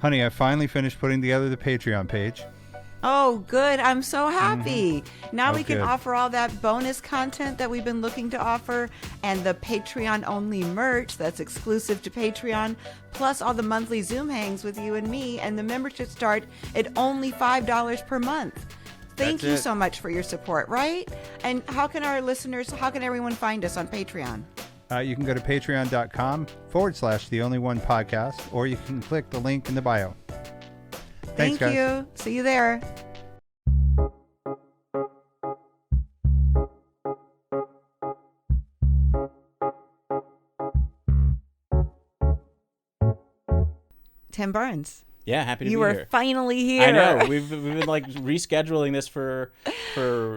Honey, I finally finished putting together the Patreon page. Oh, good. I'm so happy. Now we can good. offer all that bonus content that we've been looking to offer and the Patreon-only merch that's exclusive to Patreon, plus all the monthly Zoom hangs with you and me, and the membership start at only $5 per month. Thank you so much for your support, right? And how can everyone find us on Patreon? You can go to patreon.com/The Only One Podcast, or you can click the link in the bio. Thanks, Thank guys. you. See you there. Tim Burns. Yeah, happy to be You here. were finally here. I know. We've been like rescheduling this for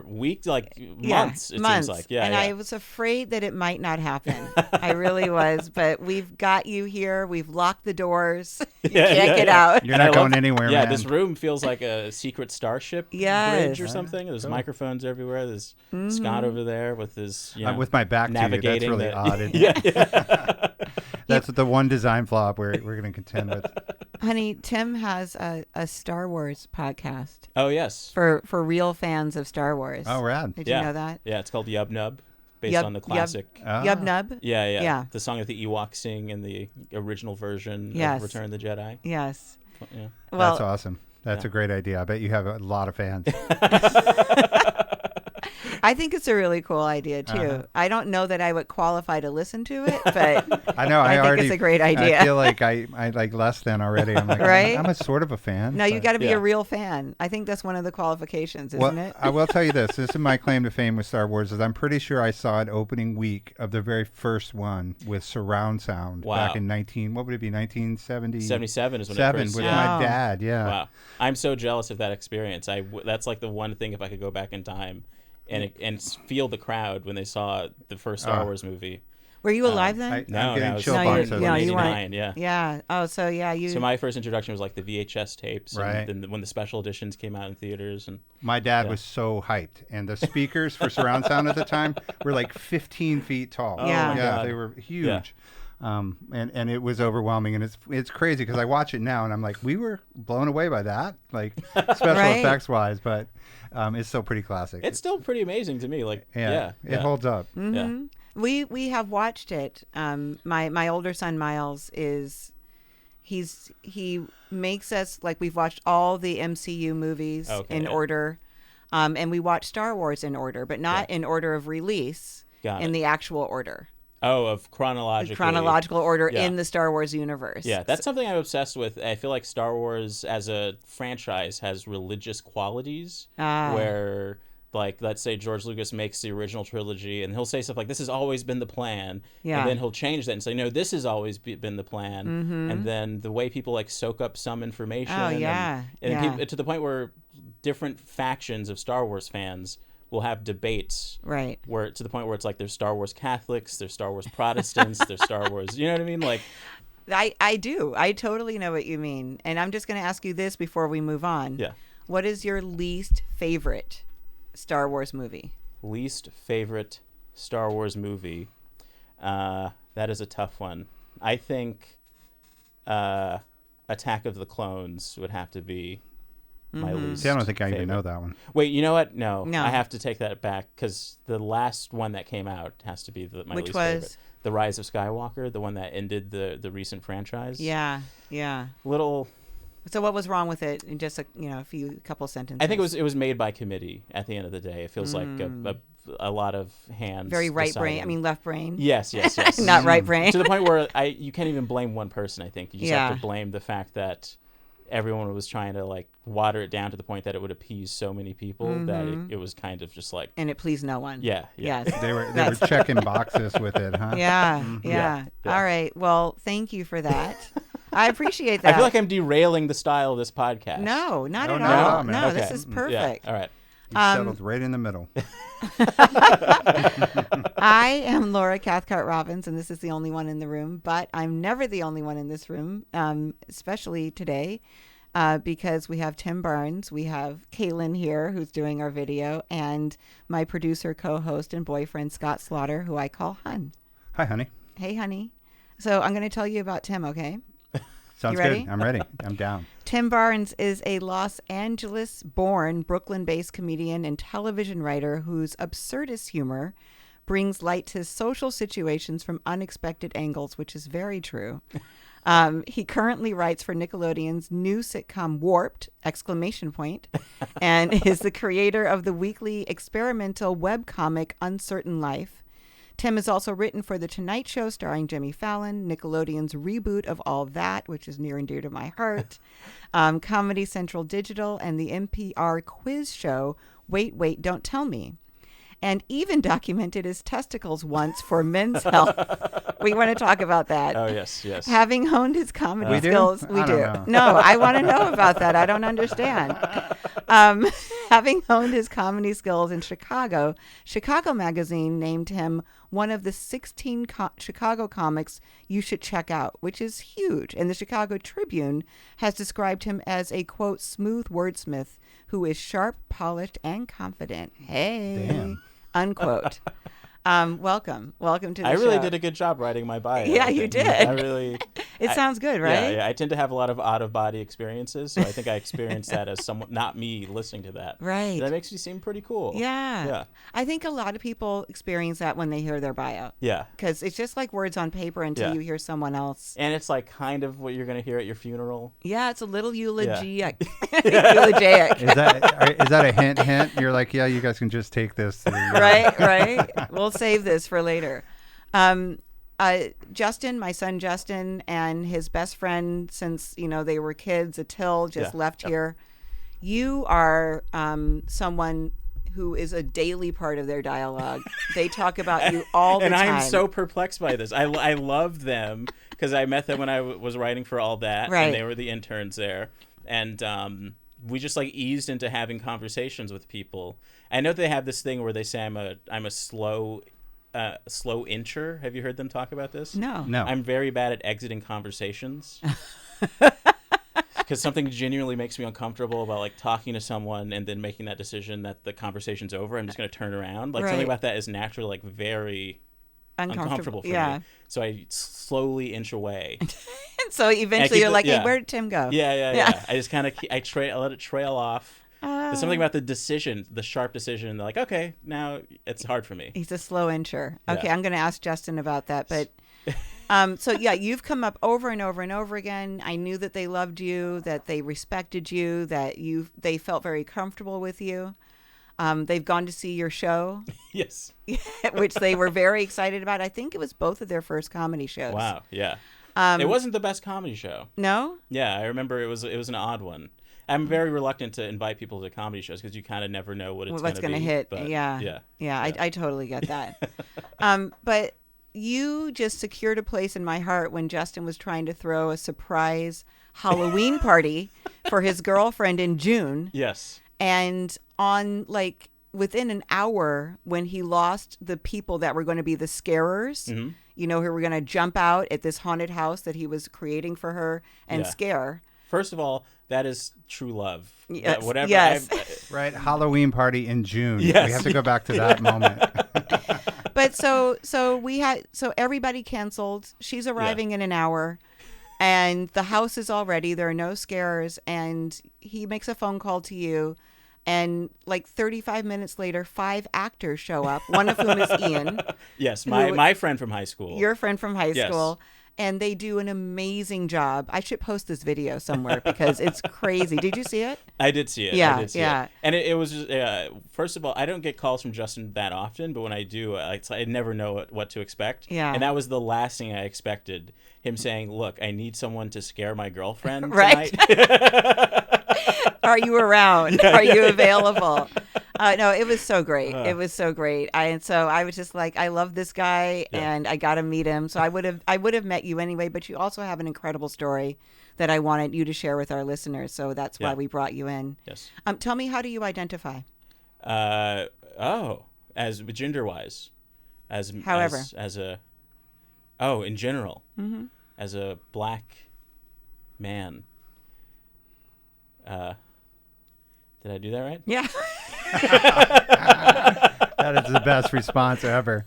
weeks, like months. It seems like. Yeah. And I was afraid that it might not happen. I really was, but we've got you here. We've locked the doors. You can't get out. You're not going anywhere, Yeah, man. this room feels like a secret starship bridge or something. There's microphones everywhere. There's Scott over there with his with my back navigating to you. That's really odd. Yeah. That's the one design flaw we're going to contend with. Honey, Tim has a Star Wars podcast. Oh, yes. For real fans of Star Wars. Oh, rad. Did you know that? Yeah, it's called Yub Nub, based on the classic. Yub Nub? Yeah. The song that the Ewoks sing in the original version of Return of the Jedi. Yes. Yeah. Well, that's awesome. That's a great idea. I bet you have a lot of fans. I think it's a really cool idea too. I don't know that I would qualify to listen to it, but I know I think it's a great idea. I feel like I like less than already. I'm like, right? I'm a sort of a fan. No, you got to be a real fan. I think that's one of the qualifications, isn't it? I will tell you this. This is my claim to fame with Star Wars. Is I'm pretty sure I saw it opening week of the very first one with surround sound back in 1970? 77 is when it first. With my dad. Yeah. Wow. I'm so jealous of that experience. That's like the one thing if I could go back in time. And feel the crowd when they saw the first Star Wars movie. Were you alive then? No, getting I was chill born bumps in 89, yeah. Yeah. Oh, so you. So my first introduction was like the VHS tapes, right? And then when the special editions came out in theaters, and my dad was so hyped, and the speakers for surround sound at the time were like 15 feet tall. Oh, yeah, they were huge. And it was overwhelming, and it's crazy because I watch it now and I'm like, we were blown away by that, like special effects wise, but it's still pretty classic. It's still pretty amazing to me. Like, it holds up. Mm-hmm. Yeah. We have watched it. My older son Miles he makes us like we've watched all the MCU movies in order, and we watch Star Wars in order, but not in order of release. In the actual order. Oh, of chronological order in the Star Wars universe. Yeah, that's something I'm obsessed with. I feel like Star Wars as a franchise has religious qualities where, like, let's say George Lucas makes the original trilogy and he'll say stuff like, this has always been the plan. Yeah. And then he'll change that and say, no, this has always been the plan. Mm-hmm. And then the way people, like, soak up some information. And to the point where different factions of Star Wars fans will have debates, right? Where to the point where it's like there's Star Wars Catholics, there's Star Wars Protestants, there's Star Wars. You know what I mean? Like, I do. I totally know what you mean. And I'm just going to ask you this before we move on. Yeah. What is your least favorite Star Wars movie? Least favorite Star Wars movie. That is a tough one. I think Attack of the Clones would have to be my least. See, I don't think I favorite. even know that one. Wait, you know what? No. I have to take that back because the last one that came out has to be my least favorite. The Rise of Skywalker, the one that ended the recent franchise. Yeah. Little. So what was wrong with it? In just a couple sentences. I think it was made by committee. At the end of the day, it feels like a lot of hands. Very right deciding. brain. I mean left brain. Yes. Not right brain. To the point where you can't even blame one person. I think you just have to blame the fact that everyone was trying to like water it down to the point that it would appease so many people that it was kind of just like, and it pleased no one. Yeah. Yes. They were checking boxes with it, huh? Yeah. All right. Well, thank you for that. I appreciate that. I feel like I'm derailing the style of this podcast. No, not at all. No, okay. This is perfect. Yeah. All right. You settled right in the middle. I am Laura Cathcart Robbins, and this is the only one in the room, but I'm never the only one in this room, especially today, because we have Tim Burns, we have Kaylin here, who's doing our video, and my producer, co-host, and boyfriend, Scott Slaughter, who I call Hun. Hi, honey. Hey, honey. So I'm going to tell you about Tim, okay? Sounds ready? good. I'm ready. I'm down. Tim Barnes is a Los Angeles-born, Brooklyn-based comedian and television writer whose absurdist humor brings light to social situations from unexpected angles, which is very true. He currently writes for Nickelodeon's new sitcom Warped! And is the creator of the weekly experimental webcomic Uncertain Life. Tim has also written for The Tonight Show starring Jimmy Fallon, Nickelodeon's reboot of All That, which is near and dear to my heart, Comedy Central Digital, and the NPR quiz show Wait, Wait, Don't Tell Me. And even documented his testicles once for Men's Health. We want to talk about that. Oh, yes. Having honed his comedy skills. We do? No, I want to know about that. I don't understand. Having honed his comedy skills in Chicago, Chicago Magazine named him one of the 16 Chicago comics you should check out, which is huge. And the Chicago Tribune has described him as a, quote, smooth wordsmith who is sharp, polished, and confident. Hey. Damn. Unquote. Welcome to the show. I really did a good job writing my bio. Yeah, you did. It sounds good, right? Yeah. I tend to have a lot of out-of-body experiences, so I think I experienced that as someone, not me listening to that. Right. That makes me seem pretty cool. Yeah. I think a lot of people experience that when they hear their bio. Yeah. Because it's just like words on paper until you hear someone else. And it's like kind of what you're going to hear at your funeral. Yeah, it's a little eulogiac. Eulogiac. Is that a hint? You're like, yeah, you guys can just take this. Right. We'll save this for later. Justin, my son Justin, and his best friend since they were kids, Atil, just left here. You are someone who is a daily part of their dialogue. They talk about you all the time. And I'm so perplexed by this. I love them because I met them when I was writing for All That, right. And they were the interns there. And we just like eased into having conversations with people. I know they have this thing where they say I'm a slow incher. Have you heard them talk about this? No. I'm very bad at exiting conversations. Because something genuinely makes me uncomfortable about like talking to someone and then making that decision that the conversation's over. I'm just going to turn around. Like something about that is naturally like very uncomfortable for me. So I slowly inch away. So eventually you're like, hey, where did Tim go? Yeah. I just kind of I let it trail off. There's something about the decision, the sharp decision. They're like, okay, now it's hard for me. He's a slow incher. Okay, I'm going to ask Justin about that. But so you've come up over and over and over again. I knew that they loved you, that they respected you, that they felt very comfortable with you. They've gone to see your show. Yes. Which they were very excited about. I think it was both of their first comedy shows. Wow, yeah. It wasn't the best comedy show. No? Yeah, I remember it was an odd one. I'm very reluctant to invite people to comedy shows because you kind of never know what's going to hit. But yeah. I totally get that. But you just secured a place in my heart when Justin was trying to throw a surprise Halloween party for his girlfriend in June. Yes. And on within an hour, when he lost the people that were going to be the scarers, who were going to jump out at this haunted house that he was creating for her and scare. First of all, that is true love. Yes. Whatever. Yes. Right. Halloween party in June. Yes. We have to go back to that moment. But so everybody canceled. She's arriving in an hour, and the house is all ready. There are no scares, and he makes a phone call to you, and 35 minutes later, 5 actors show up. One of whom is Ian. Yes, my friend from high school. Your friend from high school. And they do an amazing job. I should post this video somewhere because it's crazy. Did you see it? I did see it. Yeah, I did see it. And it was just, first of all, I don't get calls from Justin that often, but when I do, I never know what to expect. Yeah. And that was the last thing I expected. Him saying, look, I need someone to scare my girlfriend tonight. Are you around? Are you available? No, it was so great. It was so great. So I was just like, I love this guy, and I got to meet him. So I would have met you anyway. But you also have an incredible story that I wanted you to share with our listeners. So that's why we brought you in. Yes. Tell me, how do you identify? As gender wise, however, in general, as a black man. Did I do that right? Yeah. That is the best response ever.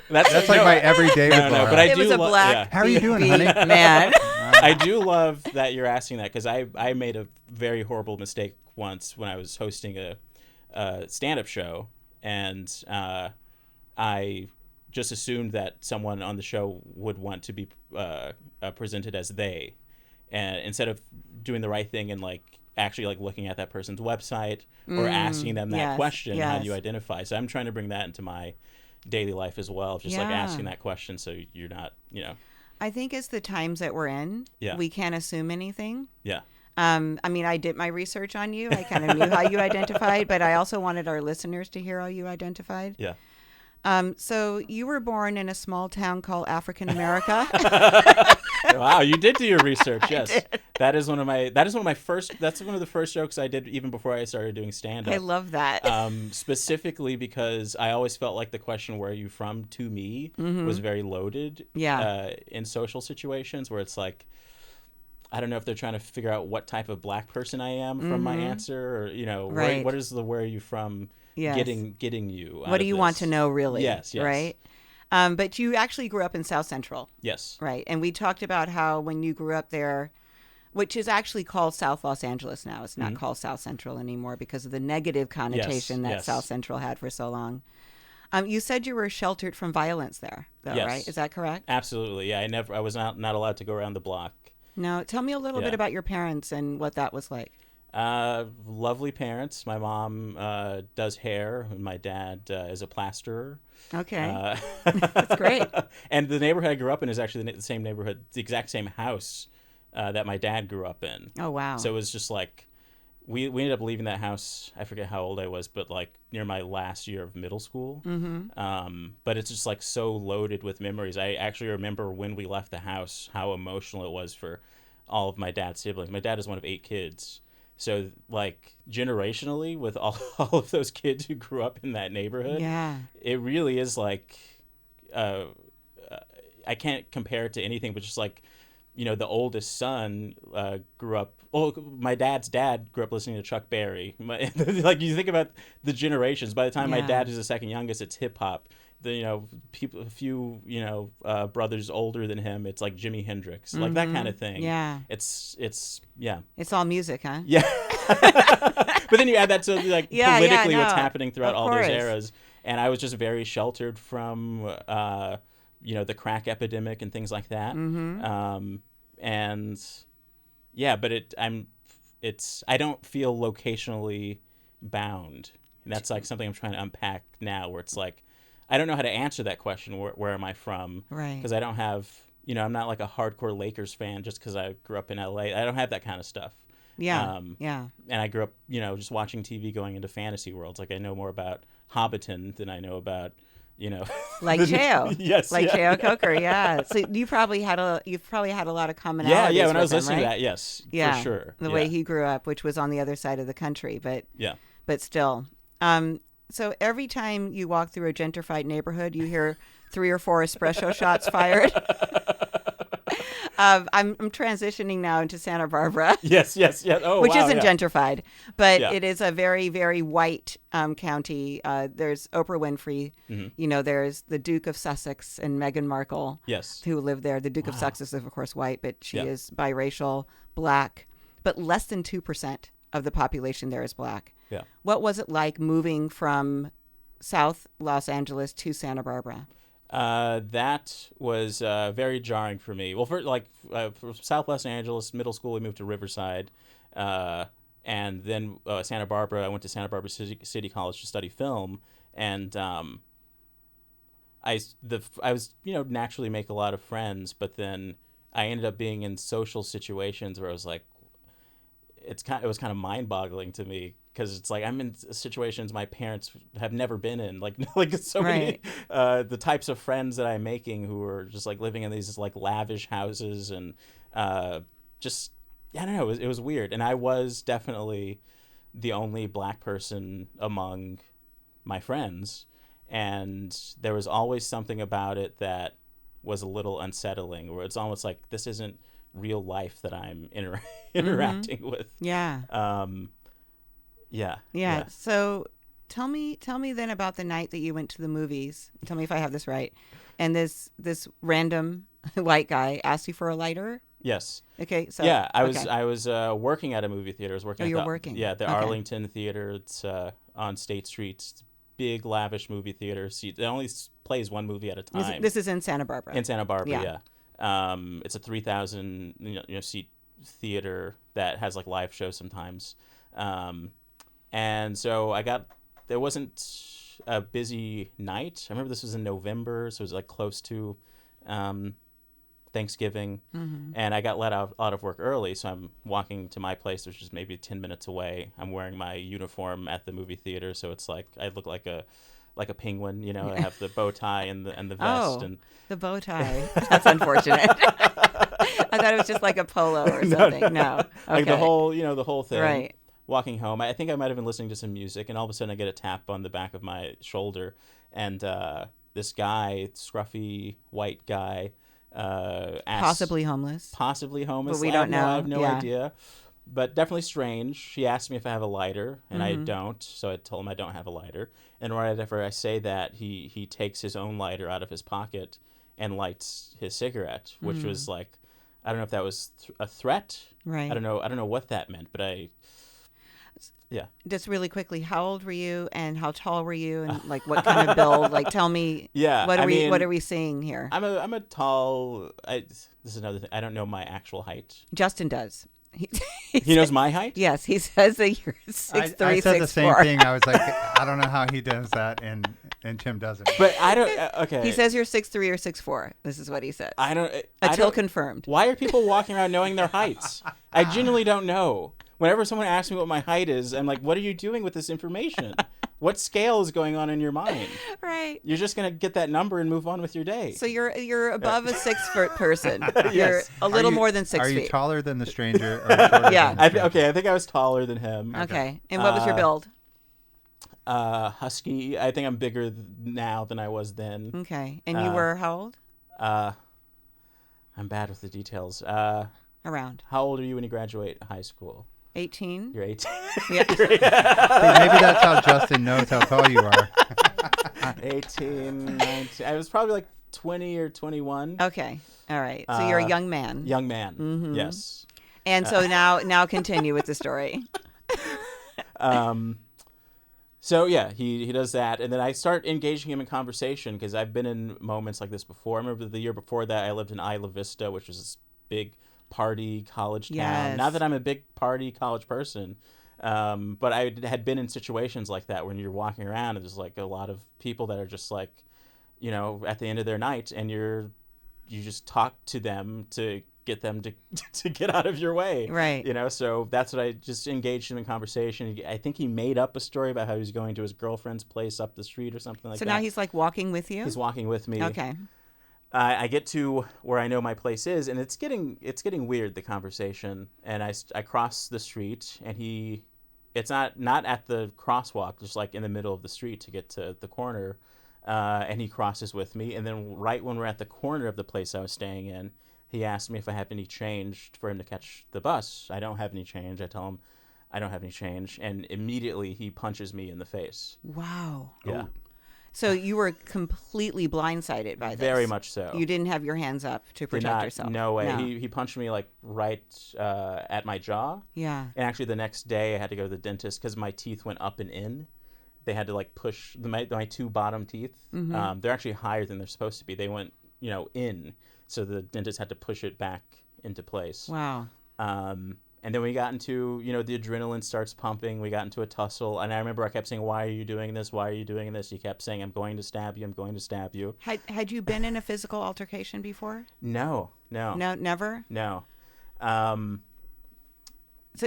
That's like my everyday with Laura. But I it do was a black. How are you doing, honey? Man. I do love that you're asking that, because I made a very horrible mistake once when I was hosting a stand-up show, and I just assumed that someone on the show would want to be presented as they, and instead of doing the right thing and like actually like looking at that person's website or asking them that question, how do you identify? So I'm trying to bring that into my daily life as well, just like asking that question, so you're not, I think it's the times that we're in. We can't assume anything. I mean, I did my research on you. I kind of knew how you identified, but I also wanted our listeners to hear how you identified. So you were born in a small town called African America. Wow, you did do your research. Yes, that's one of the first jokes I did even before I started doing stand-up. I love that. Specifically because I always felt like the question, where are you from, to me was very loaded. In social situations where it's like, I don't know if they're trying to figure out what type of black person I am from my answer, or what is the where are you from getting you. What do you want to know, really? Yes. Right. But you actually grew up in South Central. Yes. Right. And we talked about how when you grew up there, which is actually called South Los Angeles now, it's not called South Central anymore because of the negative connotation that South Central had for so long. You said you were sheltered from violence there, though, right? Is that correct? Absolutely. Yeah. I was not allowed to go around the block. No. Tell me a little bit about your parents and what that was like. Lovely parents. My mom does hair, and my dad is a plasterer. Okay. That's great. And the neighborhood I grew up in is actually the same neighborhood, the exact same house that my dad grew up in. Oh, wow. So it was just like, we ended up leaving that house, I forget how old I was, but like near my last year of middle school. But it's just like so loaded with memories. I actually remember when we left the house, how emotional it was for all of my dad's siblings. My dad is one of 8 kids. So, like, generationally, with all of those kids who grew up in that neighborhood, it really is like, I can't compare it to anything, but just like, the oldest son grew up, my dad's dad grew up listening to Chuck Berry. Like, you think about the generations. By the time my dad is the second youngest, it's hip hop. A few brothers older than him, it's like Jimi Hendrix, like that kind of thing. It's all music, huh? But then you add that to like politically what's happening throughout all those eras, and I was just very sheltered from the crack epidemic and things like that. But I don't feel locationally bound, and that's like something I'm trying to unpack now, where it's like, I don't know how to answer that question. Where am I from? Right. Because I don't have, I'm not like a hardcore Lakers fan just because I grew up in LA. I don't have that kind of stuff. And I grew up, just watching TV, going into fantasy worlds. Like, I know more about Hobbiton than I know about, like Cheo. Yes. Like Cheo Coker. Yeah. So you've probably had a lot of commonalities. Yeah. When I was him, listening right? to that, yes, yeah, for sure. The way he grew up, which was on the other side of the country, but still. So every time you walk through a gentrified neighborhood, you hear 3 or 4 espresso shots fired. I'm transitioning now into Santa Barbara. Yes. Oh, which wow, isn't gentrified, but it is a very, very white county. There's Oprah Winfrey. There's the Duke of Sussex and Meghan Markle, who live there. The Duke of Sussex is, of course, white, but she is biracial, black. But less than 2% of the population there is black. Yeah. What was it like moving from South Los Angeles to Santa Barbara? That was very jarring for me. Well, for South Los Angeles, middle school, we moved to Riverside. And then Santa Barbara, I went to Santa Barbara City College to study film. And I was, naturally make a lot of friends, but then I ended up being in social situations where I was like, it was kind of mind-boggling to me, because it's like I'm in situations my parents have never been in, like so many the types of friends that I'm making who are just like living in these like lavish houses, and just I don't know, it was weird. And I was definitely the only black person among my friends, and there was always something about it that was a little unsettling, where it's almost like this isn't real life that I'm interacting with. Yeah. So tell me then about the night that you went to the movies. Tell me if I have this right. And this random white guy asked you for a lighter. Yes. Okay. So yeah, I was working at a movie theater. I was working. you're working. Yeah, the Arlington Theater. It's on State Street. It's a big, lavish movie theater. It only plays one movie at a time. This is in Santa Barbara. In Santa Barbara, yeah. It's a 3,000 seat theater that has like live shows sometimes. And so there wasn't a busy night. I remember this was in November, so it was like close to Thanksgiving, and I got let out of work early, so I'm walking to my place, which is maybe 10 minutes away. I'm wearing my uniform at the movie theater, so it's like I look like a penguin, I have the bow tie and the vest. And the bow tie. That's unfortunate. I thought it was just like a polo or something. No. Okay. Like the whole thing. Right. Walking home, I think I might have been listening to some music, and all of a sudden I get a tap on the back of my shoulder, and this guy, scruffy white guy, possibly homeless, but we don't know. I have no idea, but definitely strange. He asked me if I have a lighter, and I don't, so I told him I don't have a lighter. And right after I say that, he takes his own lighter out of his pocket and lights his cigarette, which was like, I don't know if that was a threat. Right. I don't know what that meant, but yeah. Just really quickly, how old were you, and how tall were you, and like what kind of build? Like, tell me. Yeah. What are we seeing here? I'm a tall. This is another thing. I don't know my actual height. Justin does. He knows my height? Yes, he says that you're 6'3", I said the same thing. I was like, I don't know how he does that, and Tim doesn't. But I don't. Okay. He says you're 6'3" or 6'4". This is what he says. Until confirmed. Why are people walking around knowing their heights? I genuinely don't know. Whenever someone asks me what my height is, I'm like, what are you doing with this information? What scale is going on in your mind? Right. You're just going to get that number and move on with your day. So you're above a 6 foot person. Yes. You're a little more than 6 feet. Are you taller than the stranger? Or shorter Yeah. than the stranger? Okay, I think I was taller than him. Okay. And what was your build? Husky. I think I'm bigger now than I was then. Okay. And you were how old? I'm bad with the details. Around. How old are you when you graduate high school? 18. You're 18. Yeah. See, maybe that's how Justin knows how tall you are. 18, 19. I was probably like 20 or 21. Okay. All right. So you're a young man. Young man. Yes. And so now continue with the story. So yeah, he does that, and then I start engaging him in conversation because I've been in moments like this before. I remember the year before that I lived in Isla Vista, which was this big party college town. Yes. Not that I'm a big party college person, but I had been in situations like that when you're walking around and there's like a lot of people that are just like, at the end of their night, and you just talk to them to get them to get out of your way. Right. So that's what I just engaged him in conversation. I think he made up a story about how he was going to his girlfriend's place up the street or something like that. So now he's like walking with you? He's walking with me. Okay. I get to where I know my place is, and it's getting weird, the conversation. And I cross the street, and it's not at the crosswalk, just like in the middle of the street to get to the corner. And he crosses with me, and then right when we're at the corner of the place I was staying in, he asked me if I have any change for him to catch the bus. I don't have any change. I tell him I don't have any change, and immediately he punches me in the face. Wow. Yeah. Oh. So you were completely blindsided by this. Very much so. You didn't have your hands up to protect yourself. No way. No. He punched me like right at my jaw. Yeah. And actually the next day I had to go to the dentist because my teeth went up and in. They had to like push my two bottom teeth. Mm-hmm. They're actually higher than they're supposed to be. They went in, so the dentist had to push it back into place. Wow. And then we got into, the adrenaline starts pumping. We got into a tussle. And I remember I kept saying, why are you doing this? Why are you doing this? He kept saying, I'm going to stab you. I'm going to stab you. Had you been in a physical altercation before? No. No, never? No. So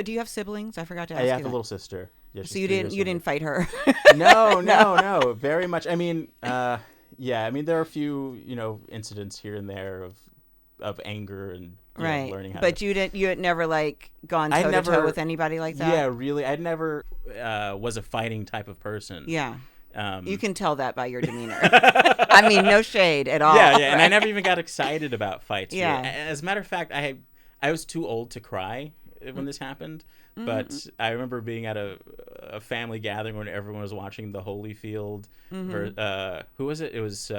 do you have siblings? I forgot to ask I you have a that. little sister. Yeah, So you didn't fight her? No. Very much. I mean, there are a few, incidents here and there of anger and right. learning how. But to... you had never like gone toe to toe with anybody like that. Yeah, really. I never was a fighting type of person. Yeah. You can tell that by your demeanor. I mean, no shade at all. Yeah, right? and I never even got excited about fights. Yeah. Really. As a matter of fact, I was too old to cry when this happened. But I remember being at a family gathering when everyone was watching the Holyfield. Who was it? It was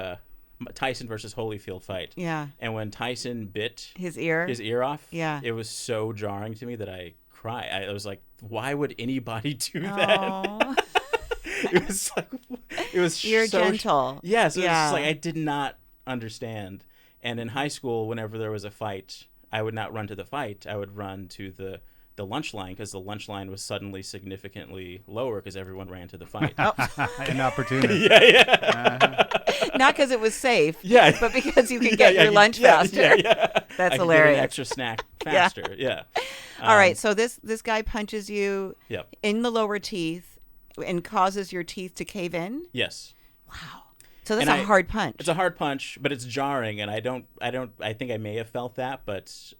Tyson versus Holyfield fight. Yeah. And when Tyson bit his ear off, yeah, it was so jarring to me that I cried. I was like, why would anybody do that? It was like, it was you're so gentle. Yes, it was yeah. just like I did not understand. And in high school, whenever there was a fight, I would not run to the fight. I would run to the lunch line, because the lunch line was suddenly significantly lower because everyone ran to the fight. An opportunity. Yeah. Not because it was safe. Yeah. But because you could get your lunch faster. Yeah. That's I hilarious. Get an extra snack faster. Yeah. All right. So this guy punches you Yep. in the lower teeth and causes your teeth to cave in. Yes. Wow. So that's a hard punch. It's a hard punch, but it's jarring, and I think I may have felt that, but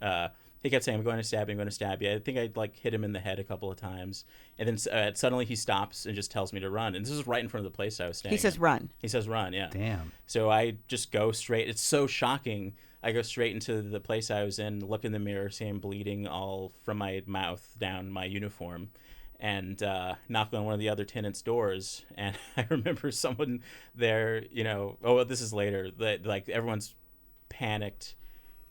he kept saying, I'm going to stab you. I think I hit him in the head a couple of times, and then suddenly he stops and just tells me to run. And this is right in front of the place I was staying. He says run. He says run, yeah. Damn. So I just go straight. It's so shocking. I go straight into the place I was in, look in the mirror, see him bleeding all from my mouth down my uniform, and knock on one of the other tenants' doors. And I remember someone there, this is later, that everyone's panicked.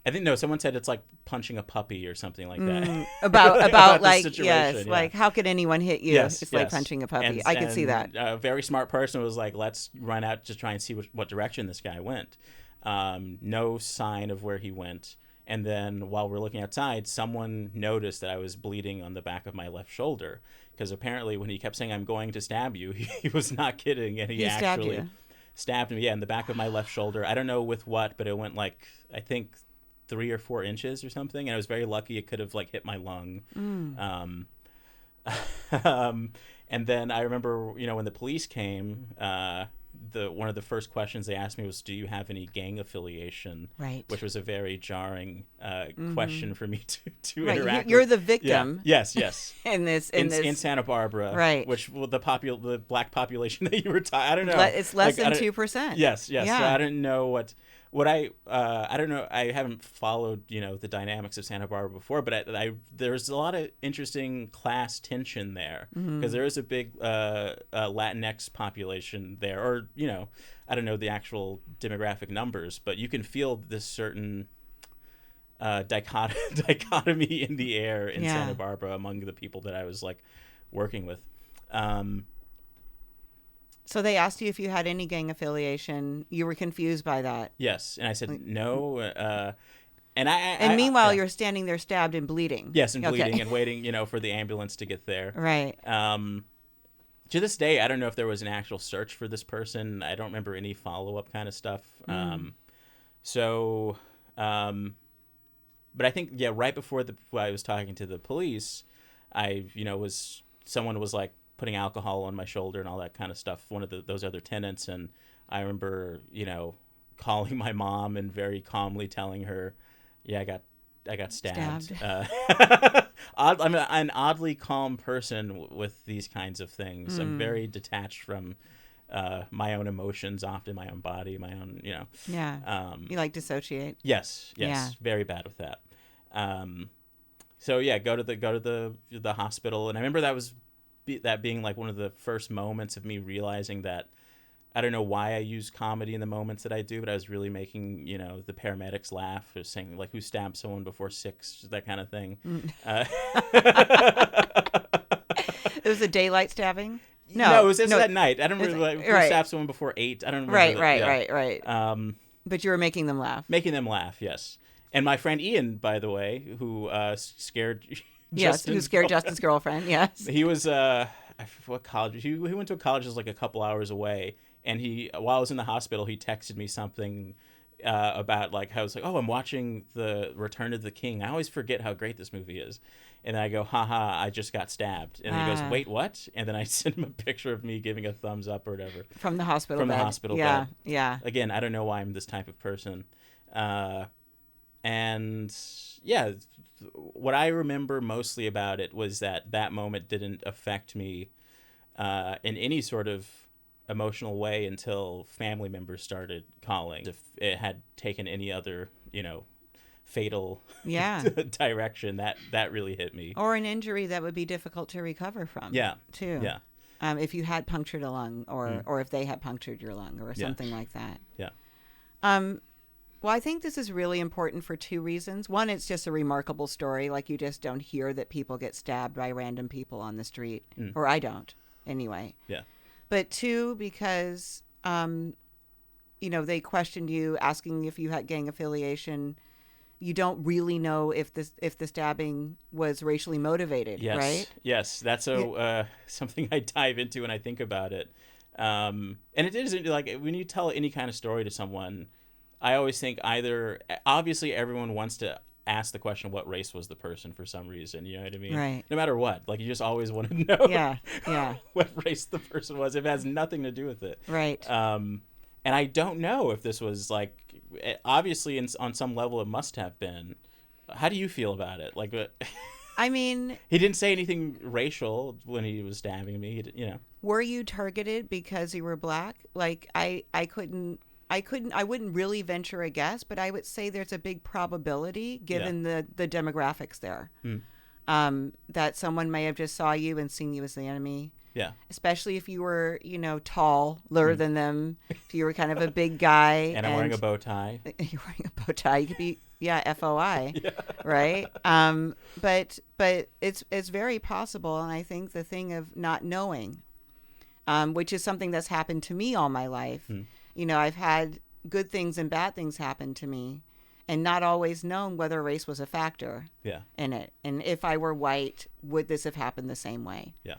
I think someone said it's like punching a puppy or something like that. About like yes, yeah. Like how could anyone hit you? Yes, it's like punching a puppy. I could see that. A very smart person was like, let's run out to try and see what direction this guy went. No sign of where he went. And then while we're looking outside, someone noticed that I was bleeding on the back of my left shoulder, because apparently when he kept saying, I'm going to stab you, he was not kidding, and he actually stabbed me in the back of my left shoulder. I don't know with what, but it went I think 3 or 4 inches or something, and I was very lucky it could have hit my lung. And then I remember, when the police came, one of the first questions they asked me was, do you have any gang affiliation? Right. Which was a very jarring question for me to right. interact You're with. the victim. Yeah. Yes. in Santa Barbara. Right. Which the black population that you were I don't know. It's less than 2%. Yes. Yeah. So I didn't know what I don't know. I haven't followed the dynamics of Santa Barbara before, but there's a lot of interesting class tension there, because there is a big Latinx population there, or I don't know the actual demographic numbers, but you can feel this certain dichotomy in the air in Santa Barbara among the people that I was working with. So they asked you if you had any gang affiliation. You were confused by that. Yes, and I said no. And meanwhile, you're standing there, stabbed and bleeding. Yes, and bleeding and waiting, for the ambulance to get there. Right. To this day, I don't know if there was an actual search for this person. I don't remember any follow-up kind of stuff. But I think right before I was talking to the police, someone was putting alcohol on my shoulder and all that kind of stuff, one of those other tenants, and I remember calling my mom and very calmly telling her, I got stabbed. I'm an oddly calm person with these kinds of things. I'm very detached from my own emotions, often my own body, my own you dissociate. Yes, very bad with that. So go to the hospital, and I remember that being one of the first moments of me realizing that I don't know why I use comedy in the moments that I do, but I was really making the paramedics laugh, or saying who stabbed someone before 6, that kind of thing. It was a daylight stabbing. No, it was at night. I don't remember who stabbed someone before 8. I don't remember. Right. But you were making them laugh. Making them laugh, yes. And my friend Ian, by the way, who scared. Who scared Justin's girlfriend? Yes. He was I forget what college. He went to a college that was a couple hours away, and while I was in the hospital, he texted me something about how it's I'm watching the Return of the King. I always forget how great this movie is, and I go, haha, I just got stabbed, and he goes, wait, what? And then I sent him a picture of me giving a thumbs up or whatever from the hospital. Bed. Yeah. Again, I don't know why I'm this type of person, and what I remember mostly about it was that moment didn't affect me in any sort of emotional way until family members started calling. If it had taken any other, fatal direction, that really hit me. Or an injury that would be difficult to recover from. Yeah. Too. Yeah. If you had punctured a lung, or if they had punctured your lung, or something like that. Yeah. Well, I think this is really important for two reasons. One, it's just a remarkable story. Like, you just don't hear that people get stabbed by random people on the street. Or I don't, anyway. Yeah. But two, because, they questioned you, asking if you had gang affiliation. You don't really know if the stabbing was racially motivated, right? Yes, that's something I dive into when I think about it. And it is, like, when you tell any kind of story to someone, I always think obviously everyone wants to ask the question, what race was the person, for some reason, you know what I mean? Right. No matter what, like, you just always want to know yeah. what race the person was, if it has nothing to do with it. Right. And I don't know if this was, like, obviously on some level it must have been. How do you feel about it? Like, I mean, he didn't say anything racial when he was stabbing me, Were you targeted because you were black? Like, I wouldn't really venture a guess, but I would say there's a big probability, given the demographics there, that someone may have just saw you and seen you as the enemy. Yeah. Especially if you were, taller than them, if you were kind of a big guy. And I'm wearing a bow tie. You're wearing a bow tie. You could be, FOI, right? But it's very possible, and I think the thing of not knowing, which is something that's happened to me all my life. I've had good things and bad things happen to me, and not always known whether race was a factor in it. And if I were white, would this have happened the same way? Yeah.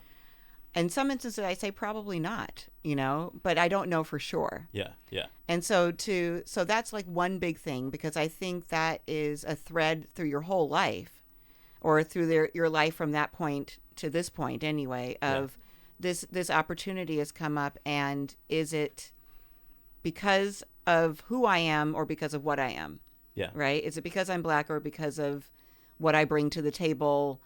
In some instances, I say probably not, but I don't know for sure. Yeah. And so that's like one big thing, because I think that is a thread through your whole life, or through your life from that point to this point anyway, of this opportunity has come up, and is it because of who I am or because of what I am? Yeah. Right? Is it because I'm black or because of what I bring to the table,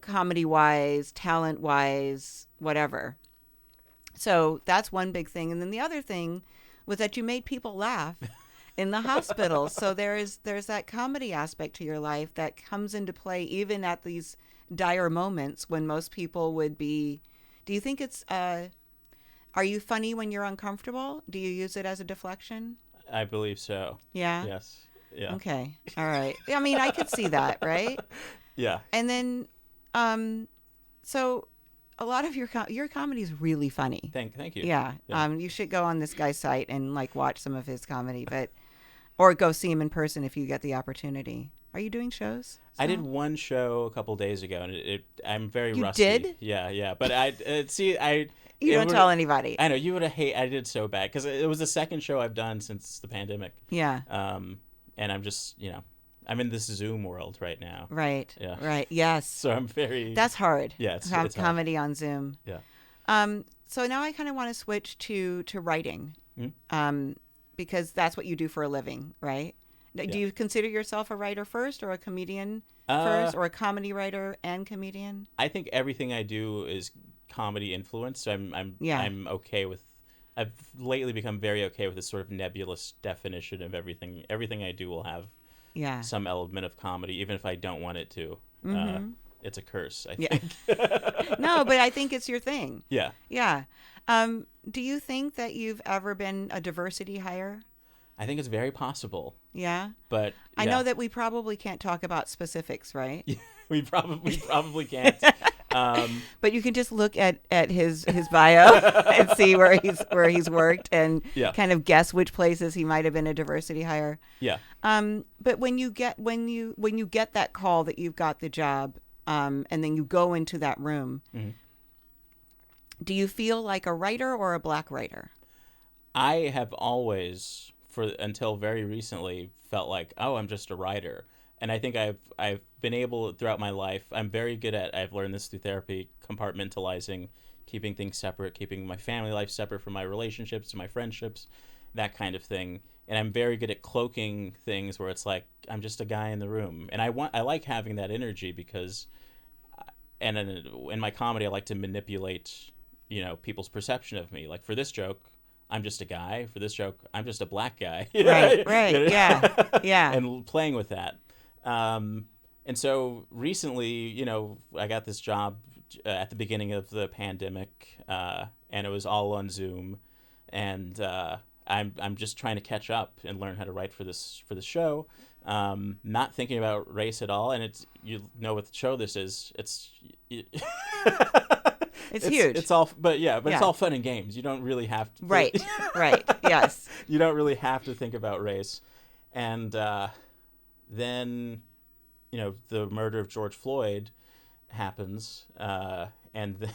comedy-wise, talent-wise, whatever. So that's one big thing. And then the other thing was that you made people laugh in the hospital. So there's that comedy aspect to your life that comes into play even at these dire moments when most people would be. Do you think it's are you funny when you're uncomfortable? Do you use it as a deflection? I believe so. Yeah. Yes. Yeah. Okay. All right. I mean, I could see that, right? Yeah. And then so a lot of your comedy is really funny. Thank you. Yeah. You should go on this guy's site and watch some of his comedy, or go see him in person if you get the opportunity. Are you doing shows? I did one show a couple days ago, and I'm very rusty. You did? Yeah. But I You don't tell anybody. I know you would have hate. I did so bad because it was the second show I've done since the pandemic. Yeah. And I'm just I'm in this Zoom world right now. Right. Yeah. Right. Yes. So I'm very. That's hard. Yeah. It's hard. Comedy on Zoom. Yeah. So now I kind of want to switch to writing, because that's what you do for a living, right? Do you consider yourself a writer first, or a comedian first, or a comedy writer and comedian? I think everything I do is comedy influenced. So I'm okay with. I've lately become very okay with this sort of nebulous definition of everything. Everything I do will have some element of comedy, even if I don't want it to. It's a curse, I think. No, but I think it's your thing. Yeah. Yeah. Do you think that you've ever been a diversity hire? I think it's very possible. Yeah. But I know that we probably can't talk about specifics, right? Yeah, we probably can't. But you can just look at his bio and see where he's worked, and kind of guess which places he might have been a diversity hire. Yeah. But when you get that call that you've got the job, and then you go into that room, do you feel like a writer or a black writer? I have always, until very recently, felt like, oh, I'm just a writer. And I think I've been able throughout my life, I'm very good at, I've learned this through therapy, compartmentalizing, keeping things separate, keeping my family life separate from my relationships and my friendships, that kind of thing. And I'm very good at cloaking things where it's like, I'm just a guy in the room. And I like having that energy because, and in my comedy, I like to manipulate, people's perception of me. Like, for this joke, I'm just a guy. For this joke, I'm just a black guy. Right. Yeah. And playing with that. And so recently, I got this job at the beginning of the pandemic, and it was all on Zoom. And I'm just trying to catch up and learn how to write for this show. Not thinking about race at all, and it's, you know what the show this is. It's huge. It's all, but it's all fun and games. You don't really have to. Right. Yes. You don't really have to think about race, and then, the murder of George Floyd happens, and then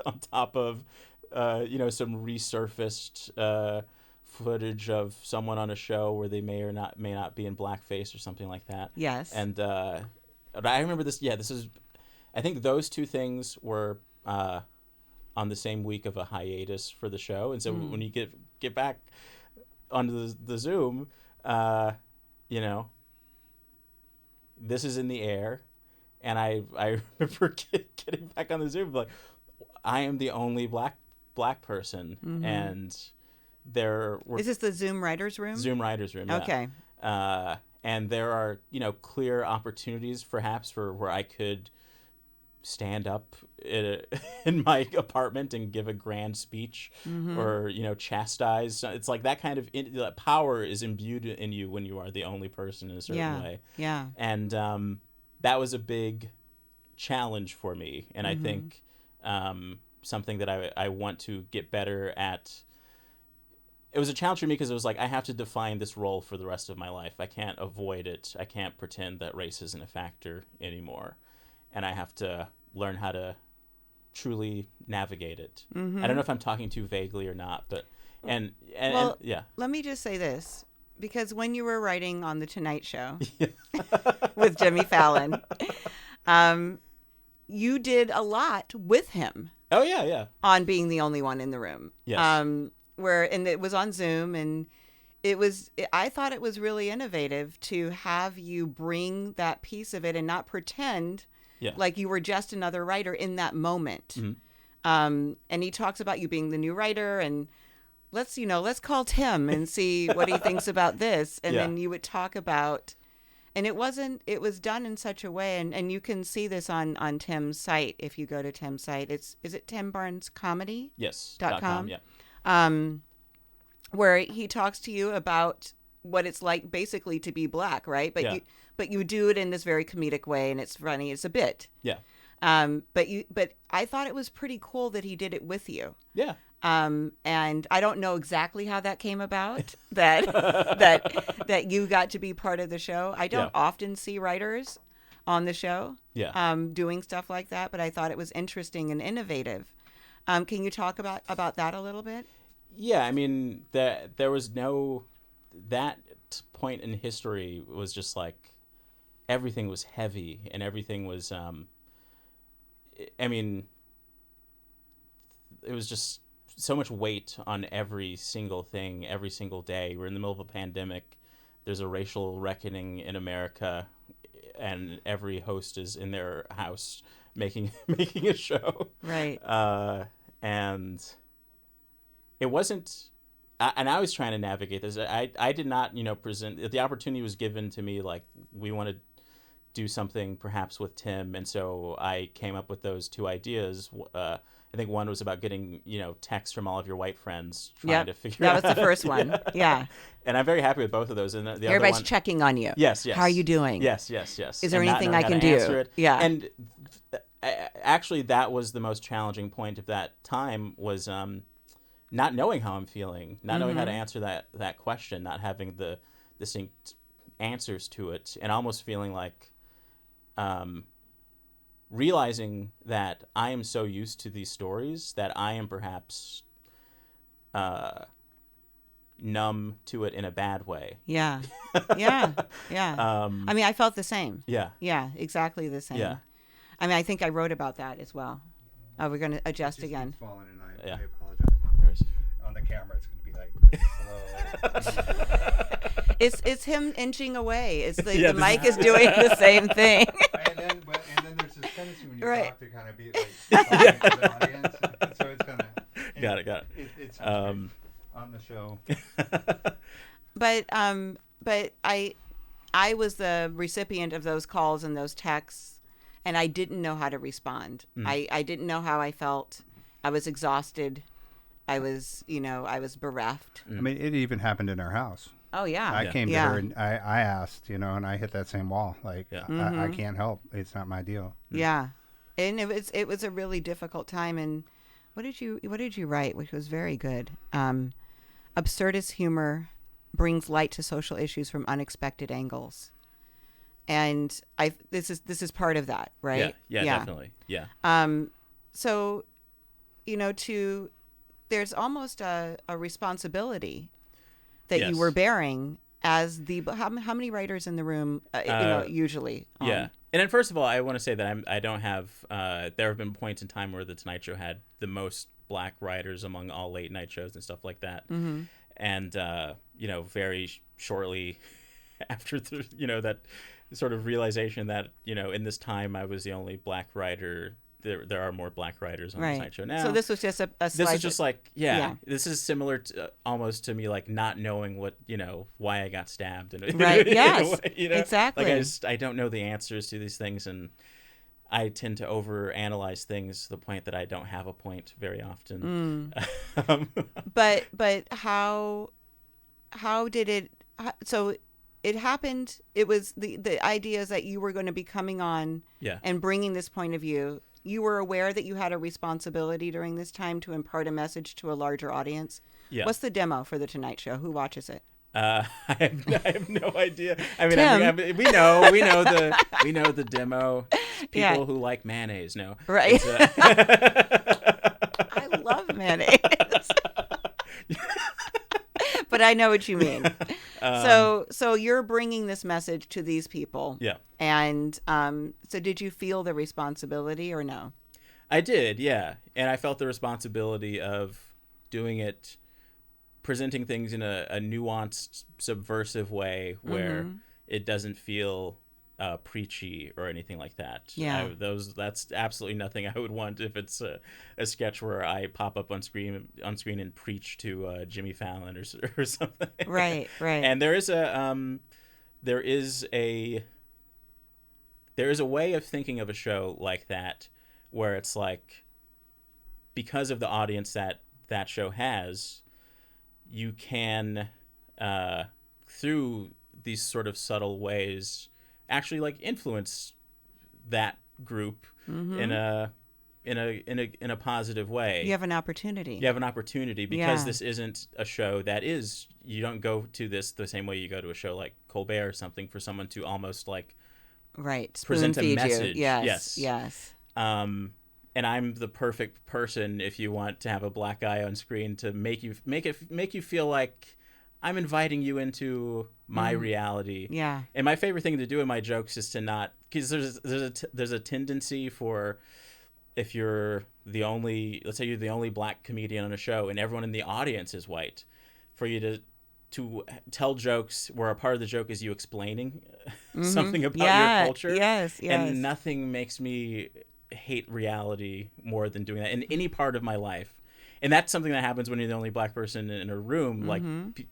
on top of, some resurfaced footage of someone on a show where they may not be in blackface or something like that. Yes. And I remember this. Yeah, this is. I think those two things were on the same week of a hiatus for the show, and so when you get back onto the Zoom, this is in the air, and I remember getting back on the Zoom like, I am the only black person, and there were... Is this the Zoom writers room? Zoom writers room, yeah. Okay. And there are, clear opportunities perhaps for where I could stand up in my apartment and give a grand speech, or, chastise. It's like that kind of that power is imbued in you when you are the only person in a certain way. Yeah. And that was a big challenge for me. And I think something that I want to get better at. It was a challenge for me because it was like, I have to define this role for the rest of my life. I can't avoid it. I can't pretend that race isn't a factor anymore. And I have to learn how to truly navigate it. I don't know if I'm talking too vaguely or not, but and yeah. Let me just say this, because when you were writing on the Tonight Show with Jimmy Fallon, you did a lot with him. Oh yeah. On being the only one in the room. Yes. And it was on Zoom, and I thought it was really innovative to have you bring that piece of it and not pretend like you were just another writer in that moment. And he talks about you being the new writer, and let's call Tim and see what he thinks about this. And then you would talk about, and it was done in such a way, and you can see this on Tim's site. If you go to Tim's site, is it timbarnescomedy? Yes. .com? Yeah. Where he talks to you about what it's like basically to be black, right? But you do it in this very comedic way, and it's funny. It's a bit. Yeah. But I thought it was pretty cool that he did it with you. Yeah. And I don't know exactly how that came about, that you got to be part of the show. I don't often see writers on the show doing stuff like that, but I thought it was interesting and innovative. Can you talk about that a little bit? Yeah, I mean, there was that point in history was just like, everything was heavy and everything was, I mean, it was just so much weight on every single thing, every single day. We're in the middle of a pandemic. There's a racial reckoning in America, and every host is in their house making a show. Right. And it wasn't, and I was trying to navigate this. I did not, present, the opportunity was given to me, like, we want to do something perhaps with Tim. And so I came up with those two ideas. I think one was about getting, texts from all of your white friends trying to figure out. That was the first one. Yeah. And I'm very happy with both of those. And the everybody's other one, checking on you. Yes. How are you doing? Yes. Is there anything I can do? Yeah. And actually, that was the most challenging point of that time, was not knowing how I'm feeling, not knowing how to answer that question, not having the distinct answers to it, and almost feeling like realizing that I am so used to these stories that I am perhaps numb to it in a bad way. Yeah. I mean, I felt the same. Yeah, exactly the same. Yeah. I mean, I think I wrote about that as well. We're going to adjust again. Fallen, and I Yeah. apologize. On the camera, it's going to be like slow. It's him inching away. It's like the mic is doing the same thing. And then there's this tendency when you Right. talk to kind of be like talking to the audience. And so it's going to... Got it. It's on the show. But I was the recipient of those calls and those texts, and I didn't know how to respond. I didn't know how I felt. I was exhausted. I was bereft. I mean, it even happened in our house. Oh yeah. I came to her and I asked, and I hit that same wall. Like, I can't help. It's not my deal. Yeah, and it was a really difficult time. And what did you write, which was very good? Absurdist humor brings light to social issues from unexpected angles. And this is part of that, right? Yeah, definitely. Yeah. So, there's almost a responsibility that you were bearing as how many writers in the room, usually. Yeah. And then first of all, I want to say that I don't have, there have been points in time where The Tonight Show had the most black writers among all late night shows and stuff like that. Mm-hmm. And, very shortly after, that sort of realization that, in this time I was the only black writer. There are more black writers on The Tonight Show now. So this was just a this is just like, this is similar to, almost to me, like not knowing what, why I got stabbed. And, right. Yes. Exactly. Like I don't know the answers to these things, and I tend to overanalyze things to the point that I don't have a point very often. But how did it? So it happened. It was the idea is that you were going to be coming on and bringing this point of view. You were aware that you had a responsibility during this time to impart a message to a larger audience. Yeah. What's the demo for The Tonight Show? Who watches it? I have no idea. I mean, we know the demo. People who like mayonnaise know. Right. I love mayonnaise. But I know what you mean. So you're bringing this message to these people. Yeah. And so did you feel the responsibility or no? I did, yeah. And I felt the responsibility of doing it, presenting things in a nuanced, subversive way where it doesn't feel preachy or anything like that. Yeah. That's absolutely nothing I would want if it's a sketch where I pop up on screen and preach to Jimmy Fallon or something. Right. And there is a way of thinking of a show like that where it's like, because of the audience that show has, you can through these sort of subtle ways actually like influence that group in a positive way. You have an opportunity. Because this isn't a show that is, you don't go to this the same way you go to a show like Colbert or something for someone to almost like present a message. Yes. And I'm the perfect person if you want to have a black guy on screen to make you feel like I'm inviting you into my reality. Yeah. And my favorite thing to do in my jokes is to not, because there's a tendency for, if you're the only, let's say you're the only black comedian on a show and everyone in the audience is white, for you to tell jokes where a part of the joke is you explaining something about your culture. Yes. And nothing makes me hate reality more than doing that in any part of my life. And that's something that happens when you're the only black person in a room. Like,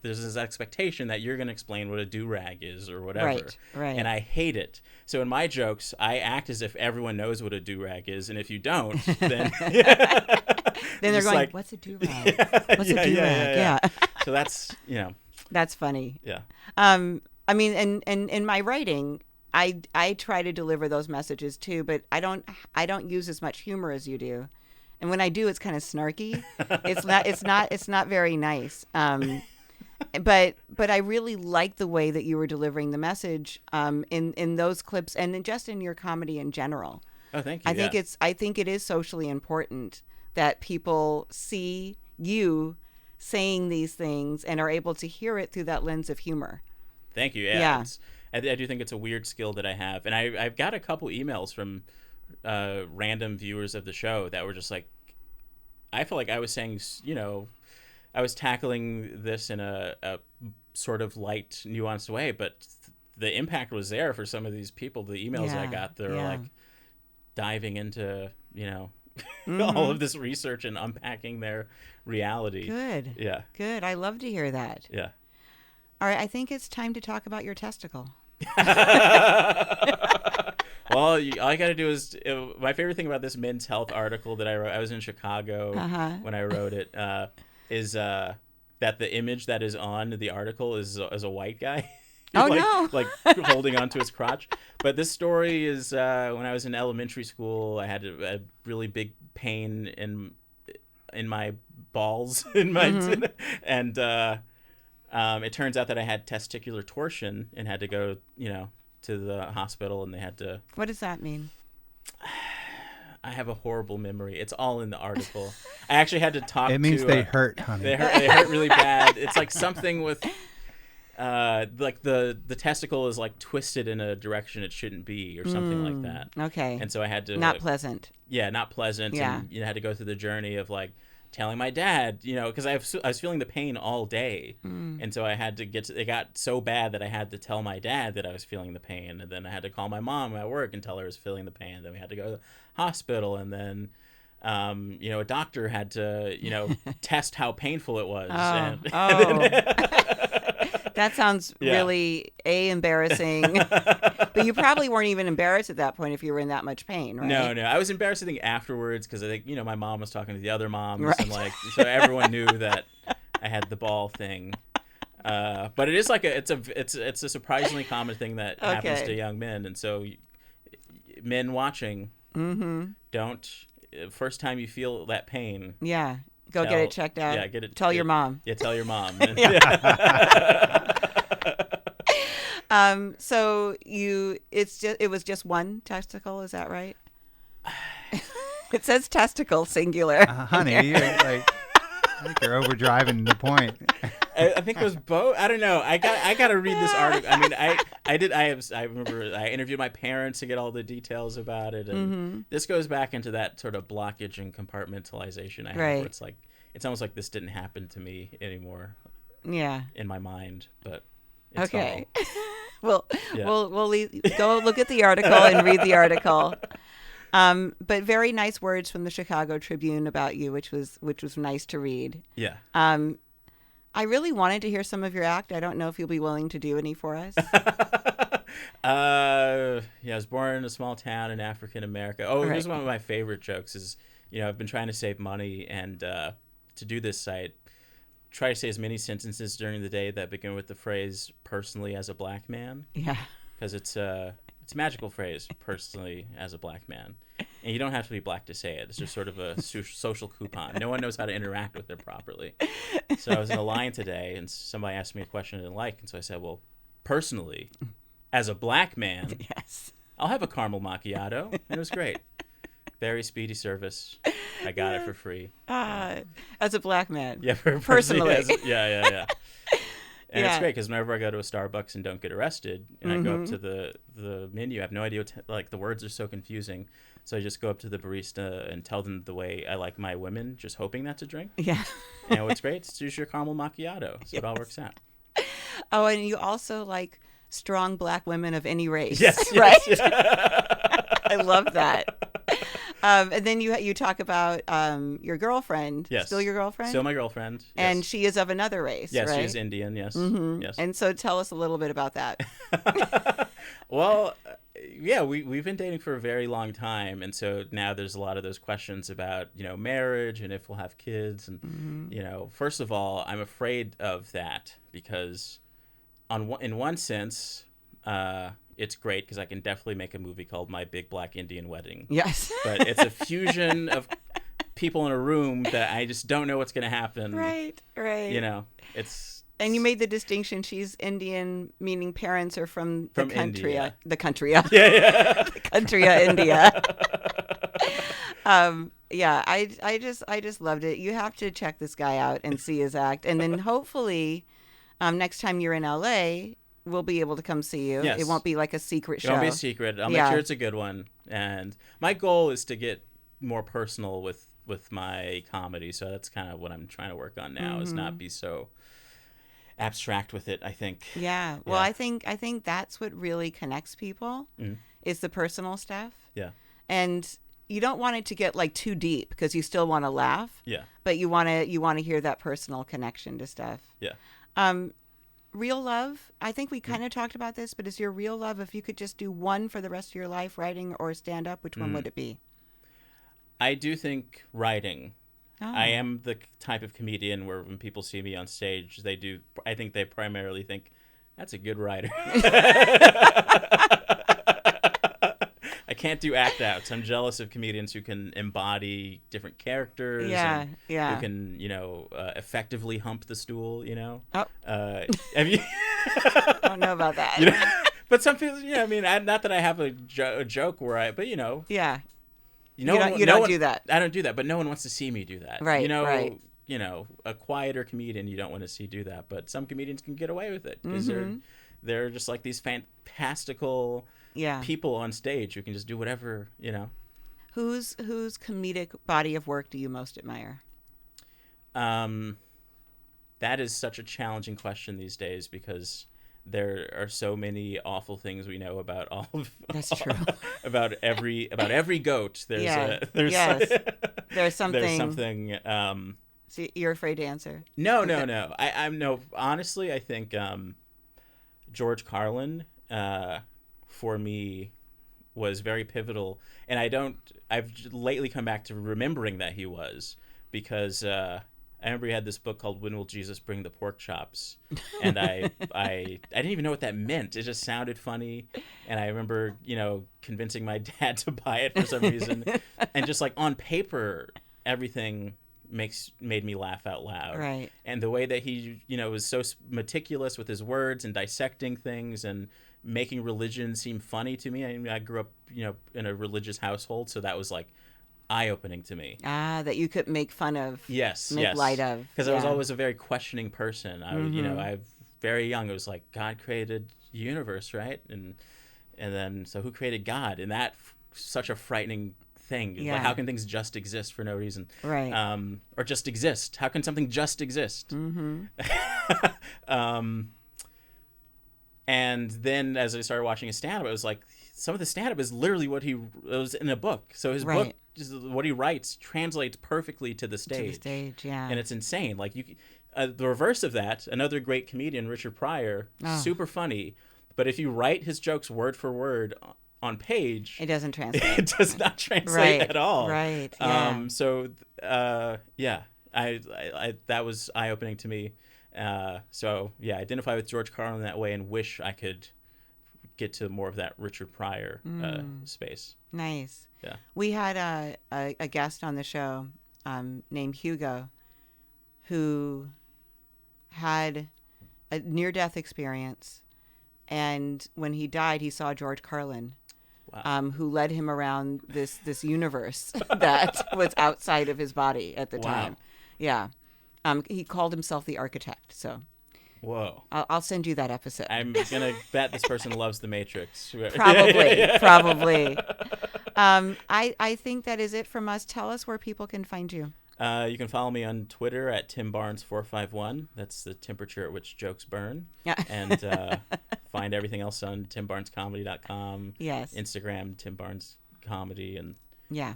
there's this expectation that you're going to explain what a do-rag is or whatever. Right. And I hate it. So in my jokes, I act as if everyone knows what a do-rag is. And if you don't, then... then they're going, like, what's a do-rag? What's a do-rag? Yeah. So that's, That's funny. Yeah. I mean, and in my writing, I try to deliver those messages too, but I don't use as much humor as you do. And when I do, it's kind of snarky. It's not very nice. But I really like the way that you were delivering the message in those clips and just in your comedy in general. Oh, thank you. I think it is socially important that people see you saying these things and are able to hear it through that lens of humor. Thank you. Yeah. I do think it's a weird skill that I have, and I've got a couple emails from random viewers of the show that were just like, I feel like I was saying, I was tackling this in a sort of light, nuanced way, but the impact was there for some of these people. The emails I got, they're like diving into, all of this research and unpacking their reality. Good. Yeah. Good. I love to hear that. Yeah. All right. I think it's time to talk about your testicle. Well, all I got to do is, my favorite thing about this Men's Health article that I wrote, I was in Chicago when I wrote it. is that the image that is on the article is a white guy. Oh, no. Like holding onto his crotch. But this story is when I was in elementary school, I had a really big pain in my balls, and it turns out that I had testicular torsion and had to go, to the hospital, and they had to. What does that mean? I have a horrible memory. It's all in the article. I actually had to talk. It means they hurt, honey. They hurt really bad. It's like something with. Like the testicle is like twisted in a direction it shouldn't be, or something like that. Okay. And so I had to not pleasant. Yeah, not pleasant. Yeah. And had to go through the journey of like telling my dad, because I was feeling the pain all day, and so I had to it got so bad that I had to tell my dad that I was feeling the pain, and then I had to call my mom at work and tell her I was feeling the pain. Then we had to go to the hospital, and then. A doctor had to, test how painful it was. That sounds really embarrassing. But you probably weren't even embarrassed at that point if you were in that much pain, right? No. I was embarrassed, I think, afterwards, because I think, my mom was talking to the other moms, and so everyone knew that I had the ball thing. But it is like it's a surprisingly common thing that happens to young men, and so men watching, don't. First time you feel that pain, go get it checked out. Get it. Tell your mom. Yeah, tell your mom. So it was just one testicle, is that right? It says testicle singular. Honey, I think you're overdriving the point. I think it was both. I don't know. I got to read this article. I mean, I remember I interviewed my parents to get all the details about it, and this goes back into that sort of blockage and compartmentalization I have, where it's like it's almost like this didn't happen to me anymore. Yeah. In my mind, but it's okay. We'll go look at the article and read the article. But very nice words from the Chicago Tribune about you, which was nice to read. Yeah. I really wanted to hear some of your act. I don't know if you'll be willing to do any for us. I was born in a small town in African America. Here's one of my favorite jokes is, I've been trying to save money, and to do this site, try to say as many sentences during the day that begin with the phrase "personally as a black man." Yeah. Because it's a magical phrase, "personally as a black man." And you don't have to be black to say it. It's just sort of a social coupon. No one knows how to interact with it properly. So I was in a line today, and somebody asked me a question I didn't like. And so I said, well, personally, as a black man, yes, I'll have a caramel macchiato. And it was great. Very speedy service. I got it for free. As a black man. Yeah, personally. Yeah. And it's great because whenever I go to a Starbucks and don't get arrested, and I go up to the menu, I have no idea what the words are so confusing. So I just go up to the barista and tell them the way I like my women, just hoping that's a drink. Yeah. And what's great, it's just your caramel macchiato. So it all works out. Oh, and you also like strong black women of any race. Yes. Right? Yeah. I love that. And then you talk about your girlfriend. Yes. Still your girlfriend? Still my girlfriend. Yes. And she is of another race, yes, right? she is Indian, yes. Mm-hmm. Yes. And so tell us a little bit about that. Well, yeah, we've been dating for a very long time. And so now there's a lot of those questions about, marriage and if we'll have kids. And, first of all, I'm afraid of that because in one sense, it's great because I can definitely make a movie called My Big Black Indian Wedding. Yes. But it's a fusion of people in a room that I just don't know what's going to happen. Right. It's... And you made the distinction, she's Indian, meaning parents are from the country. India. The country. Yeah. The country of India. I just loved it. You have to check this guy out and see his act. And then hopefully next time you're in LA, we'll be able to come see you. Yes. It won't be like a secret show. It won't be a secret. I'll make sure it's a good one. And my goal is to get more personal with my comedy. So that's kind of what I'm trying to work on now, is not be so abstract with it, I think. Yeah. Well, I think that's what really connects people is the personal stuff. Yeah. And you don't want it to get like too deep because you still want to laugh. Yeah. But you want to hear that personal connection to stuff. Yeah. Real love, I think we kind of talked about this, but is your real love, if you could just do one for the rest of your life, writing or stand up, which one would it be? I do think writing. I am the type of comedian where when people see me on stage, I think they primarily think, that's a good writer. I can't do act outs. I'm jealous of comedians who can embody different characters. Yeah. Who can, effectively hump the stool, Oh. Have you... I don't know about that. But some people, not that I have a joke where Yeah. You don't do that. I don't do that, but no one wants to see me do that. Right, right. A quieter comedian you don't want to see do that, but some comedians can get away with it because they're just like these fantastical people on stage who can just do whatever, Whose comedic body of work do you most admire? That is such a challenging question these days because there are so many awful things we know about all of. That's true. about every goat. There's something. There's something. So you're afraid to answer? No. I'm no. Honestly, I think George Carlin for me was very pivotal, and I've lately come back to remembering that he was because. I remember he had this book called When Will Jesus Bring the Pork Chops? And I didn't even know what that meant. It just sounded funny. And I remember, convincing my dad to buy it for some reason. And just like on paper, everything made me laugh out loud. Right. And the way that he, was so meticulous with his words and dissecting things and making religion seem funny to me. I grew up, in a religious household. So that was like, eye-opening to me. That you could make fun of. Yes. Light of. Because I was always a very questioning person. I very young. It was like God created the universe, right? And then so who created God? And that such a frightening thing. Yeah. Like how can things just exist for no reason? Right. Or just exist? How can something just exist? Mm-hmm. And then as I started watching his stand-up, it was like some of the stand-up is literally it was in a book. So his book, what he writes, translates perfectly to the stage. Yeah. And it's insane. Like the reverse of that, another great comedian, Richard Pryor, super funny. But if you write his jokes word for word on page, it doesn't translate. It does not translate at all. Right. Yeah. I that was eye-opening to me. I identify with George Carlin that way and wish I could get to more of that Richard Pryor space. Nice. Yeah. We had a guest on the show named Hugo who had a near-death experience, and when he died, he saw George Carlin, who led him around this universe that was outside of his body at the time. Yeah. He called himself the architect, so... Whoa. I'll send you that episode. I'm going to bet this person loves The Matrix. Probably. I think that is it from us. Tell us where people can find you. You can follow me on Twitter at TimBarnes451. That's the temperature at which jokes burn. Yeah. And find everything else on TimBarnesComedy.com. Yes. Instagram, TimBarnesComedy. And yeah.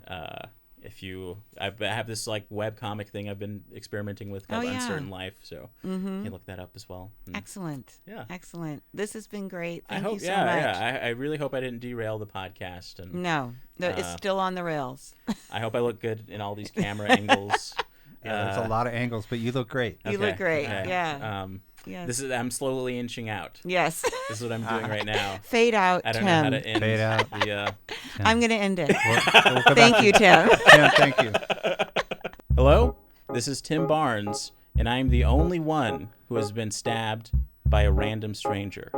I have this like webcomic thing I've been experimenting with called Uncertain Life, so you can look that up as well. Excellent. Yeah. Excellent. This has been great. Thank you so much. Yeah. I really hope I didn't derail the podcast. And No, it's still on the rails. I hope I look good in all these camera angles. There's a lot of angles, but you look great. You look great. Okay. Yeah. Yes. I'm slowly inching out. Yes. This is what I'm doing right now. Fade out, I don't Tim. know how to end. Fade out. I'm going to end it. We'll Thank you, Tim. Tim, thank you. Hello, this is Tim Barnes, and I am the only one who has been stabbed by a random stranger.